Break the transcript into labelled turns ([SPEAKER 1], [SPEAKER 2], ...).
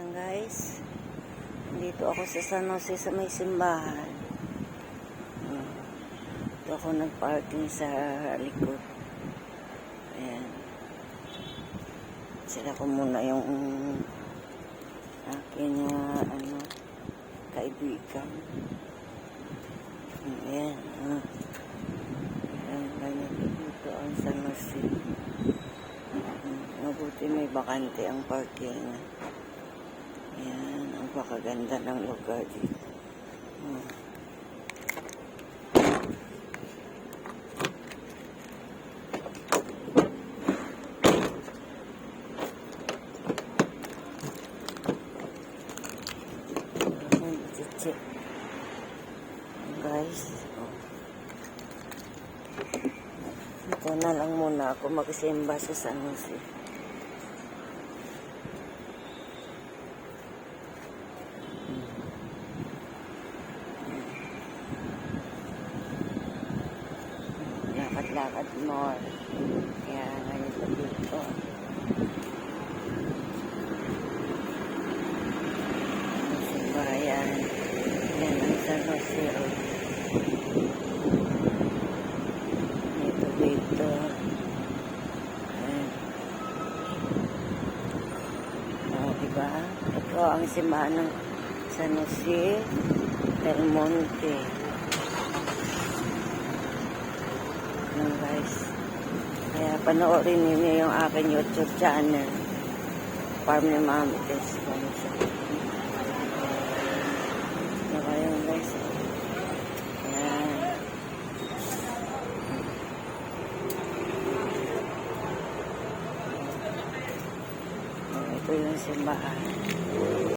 [SPEAKER 1] Ayan guys, dito ako sa San Jose sa may simbahan. Dito ako nagparking sa likod. Ayan. Sila ko muna yung aking kaibigan. Ayan. Ayan, ganito dito ang San Jose. Mabuti may bakante ang parking. Ayan, ang pakaganda ng lugar dito. Check. Guys, ito na lang muna ako magsimba sa San Jose. Lakad-lakad more. Kaya ganito dito. Simbahan. Yan ang San Jose. Dito. Ayan. Diba? Ito ang simbahan ng San Jose del Monte. Guys, kaya panoorin niyo yung aking YouTube channel, Farm ni Mami Tess. Ano kayo guys? Ayan. Ito yung simbahan.